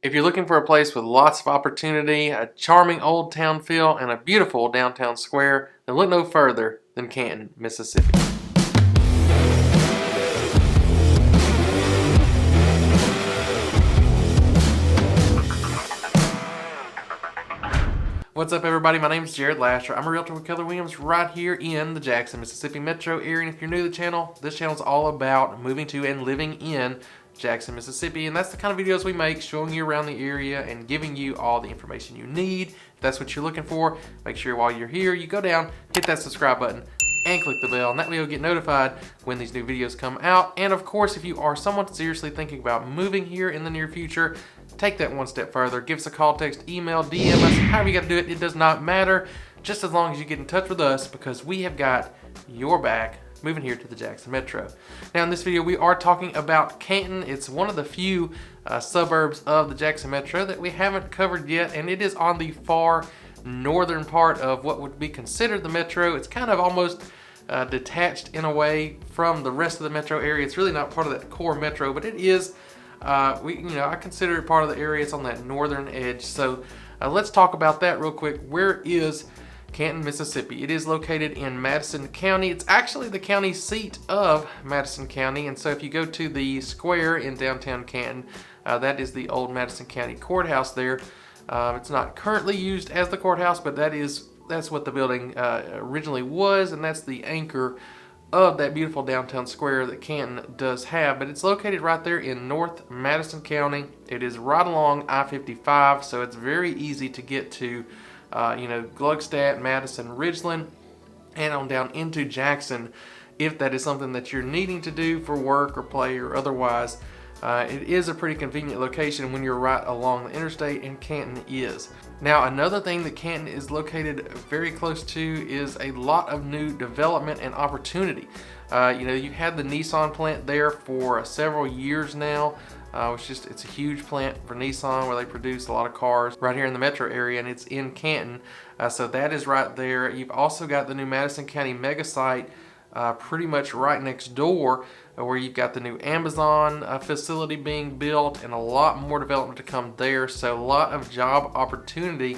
If you're looking for a place with lots of opportunity, a charming old town feel, and a beautiful downtown square, then look no further than Canton, Mississippi. What's up, everybody? My name is Jared Lasher. I'm a realtor with Keller Williams right here in the Jackson, Mississippi metro area. And if you're new to the channel, this channel is all about moving to and living in Jackson, Mississippi. And that's the kind of videos we make, showing you around the area and giving you all the information you need. If that's what you're looking for, make sure while you're here, you go down, hit that subscribe button, and click the bell, and that way you'll get notified when these new videos come out. And of course, if you are someone seriously thinking about moving here in the near future, take that one step further. Give us a call, text, email, DM us, however you got to do it. It does not matter, just as long as you get in touch with us, because we have got your back moving here to the Jackson Metro. Now in this video, we are talking about Canton. It's one of the few suburbs of the Jackson Metro that we haven't covered yet, and it is on the far northern part of what would be considered the metro. It's kind of almost detached in a way from the rest of the metro area. It's really not part of that core metro, but it is. I consider it part of the area. It's on that northern edge. So let's talk about that real quick. Where is Canton, Mississippi? It is located in Madison County. It's actually the county seat of Madison County. And so if you go to the square in downtown Canton, that is the old Madison County courthouse there. It's not currently used as the courthouse, but that's what the building originally was, and that's the anchor of that beautiful downtown square that Canton does have. But it's located right there in North Madison County. It is right along I-55, so it's very easy to get to, Gluckstadt, Madison, Ridgeland, and on down into Jackson, if that is something that you're needing to do for work or play or otherwise. It is a pretty convenient location when you're right along the interstate, and Canton is. Now, another thing that Canton is located very close to is a lot of new development and opportunity. You had the Nissan plant there for several years now. It's a huge plant for Nissan where they produce a lot of cars right here in the metro area, and it's in Canton. So that is right there. You've also got the new Madison County mega site pretty much right next door, where you've got the new Amazon facility being built and a lot more development to come there. So a lot of job opportunity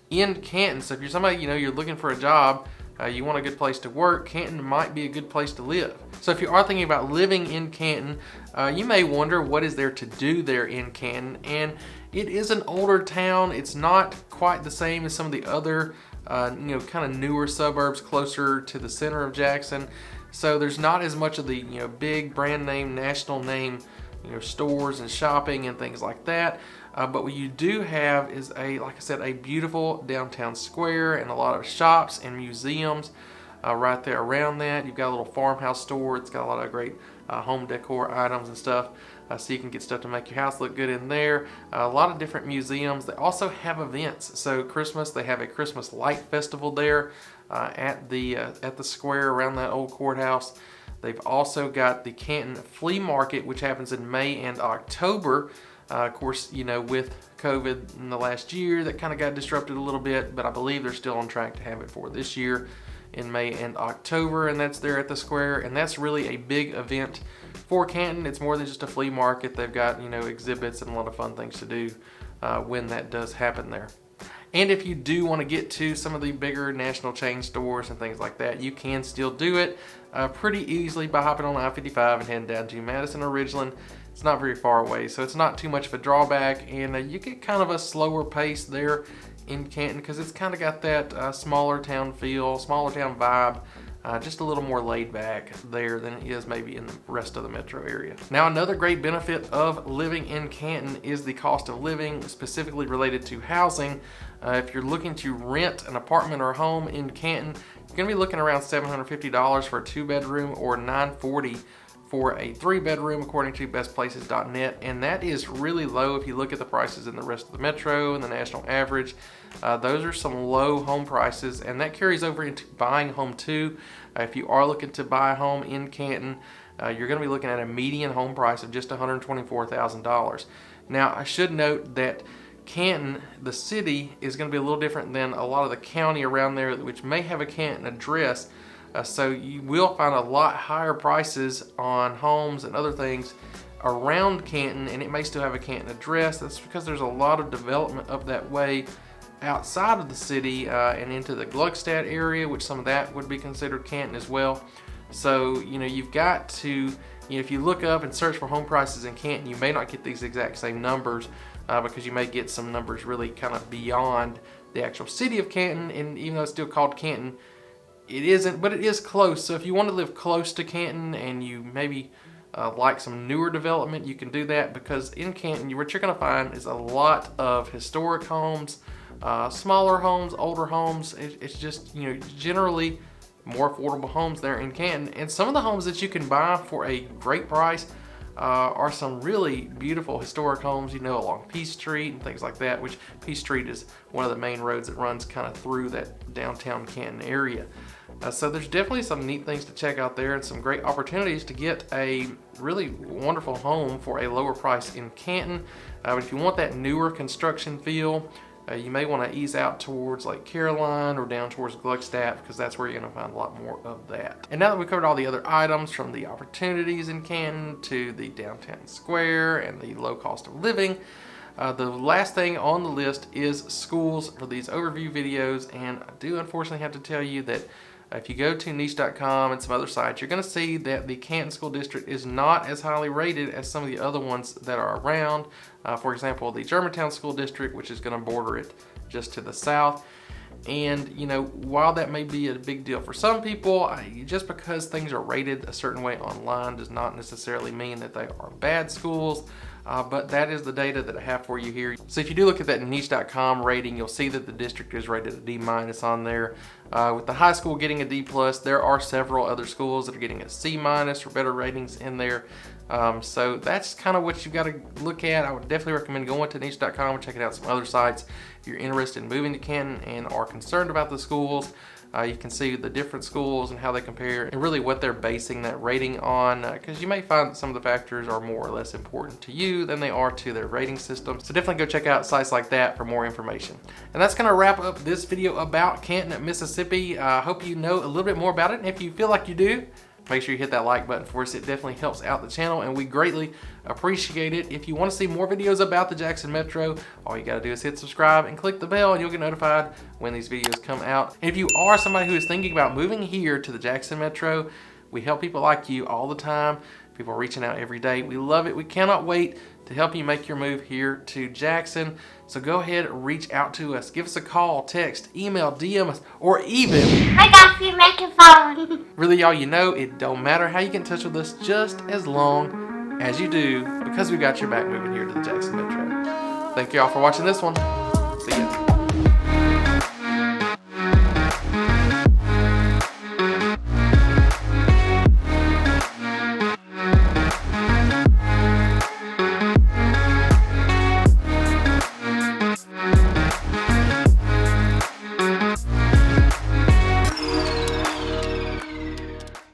in Canton. So if you're somebody, you're looking for a job, you want a good place to work, Canton might be a good place to live. So if you are thinking about living in Canton, you may wonder what is there to do there in Canton. And it is an older town. It's not quite the same as some of the other kind of newer suburbs closer to the center of Jackson. So there's not as much of the big brand name, national name stores and shopping and things like that. But what you do have is like I said, a beautiful downtown square and a lot of shops and museums right there around that. You've got a little farmhouse store. It's got a lot of great home decor items and stuff. So you can get stuff to make your house look good in there. A lot of different museums. They also have events. So Christmas, they have a Christmas light festival there at the square around that old courthouse. They've also got the Canton Flea Market, which happens in May and October. Of course, with COVID in the last year, that kind of got disrupted a little bit, but I believe they're still on track to have it for this year in May and October, and that's there at the square. And that's really a big event for Canton. It's more than just a flea market. They've got exhibits and a lot of fun things to do when that does happen there. And if you do want to get to some of the bigger national chain stores and things like that, you can still do it pretty easily by hopping on I-55 and heading down to Madison or Ridgeland. It's not very far away, so it's not too much of a drawback, and you get kind of a slower pace there in Canton because it's kind of got that smaller town feel, smaller town vibe. Just a little more laid back there than it is maybe in the rest of the metro area. Now, another great benefit of living in Canton is the cost of living, specifically related to housing. If you're looking to rent an apartment or home in Canton, you're gonna be looking around $750 for a 2-bedroom or $940 for a 3-bedroom, according to bestplaces.net. And that is really low if you look at the prices in the rest of the metro and the national average. Those are some low home prices, and that carries over into buying a home too. If you are looking to buy a home in Canton, you're going to be looking at a median home price of just $124,000. Now, I should note that Canton, the city, is going to be a little different than a lot of the county around there, which may have a Canton address. So you will find a lot higher prices on homes and other things around Canton, and it may still have a Canton address. That's because there's a lot of development up that way outside of the city and into the Gluckstadt area, which some of that would be considered Canton as well. So, you know, you've got to, you know, if you look up and search for home prices in Canton, you may not get these exact same numbers because you may get some numbers really kind of beyond the actual city of Canton. And even though it's still called Canton, it isn't, but it is close. So if you want to live close to Canton and you maybe like some newer development, you can do that, because in Canton, what you're going to find is a lot of historic homes, smaller homes, older homes. It's just, you know, generally more affordable homes there in Canton. And some of the homes that you can buy for a great price are some really beautiful historic homes, you know, along Peace Street and things like that, which Peace Street is one of the main roads that runs kind of through that downtown Canton area. So there's definitely some neat things to check out there and some great opportunities to get a really wonderful home for a lower price in Canton. But if you want that newer construction feel, you may want to ease out towards like Caroline or down towards Gluckstadt, because that's where you're going to find a lot more of that. And now that we've covered all the other items, from the opportunities in Canton to the downtown square and the low cost of living, the last thing on the list is schools for these overview videos. And I do unfortunately have to tell you that if you go to niche.com and some other sites, you're going to see that the Canton School District is not as highly rated as some of the other ones that are around. For example, the Germantown School District, which is going to border it just to the south. And, you know, while that may be a big deal for some people, just because things are rated a certain way online does not necessarily mean that they are bad schools. But that is the data that I have for you here. So if you do look at that niche.com rating, you'll see that the district is rated a D- on there. With the high school getting a D+, there are several other schools that are getting a C- or better ratings in there. So that's kind of what you got to look at. I would definitely recommend going to niche.com and checking out some other sites if you're interested in moving to Canton and are concerned about the schools. You can see the different schools and how they compare and really what they're basing that rating on, because you may find that some of the factors are more or less important to you than they are to their rating system. So definitely go check out sites like that for more information. And that's going to wrap up this video about Canton, Mississippi. I hope you know a little bit more about it. And if you feel like you do, make sure you hit that like button for us. It definitely helps out the channel, and we greatly appreciate it. If you want to see more videos about the Jackson Metro, all you got to do is hit subscribe and click the bell, and you'll get notified when these videos come out. And if you are somebody who is thinking about moving here to the Jackson Metro, we help people like you all the time. People are reaching out every day. We love it. We cannot wait to help you make your move here to Jackson. So go ahead, reach out to us. Give us a call, text, email, DM us, or even I got your microphone. Really, y'all, you know, it don't matter how you get in touch with us, just as long as you do, because we got your back moving here to the Jackson Metro. Thank you all for watching this one.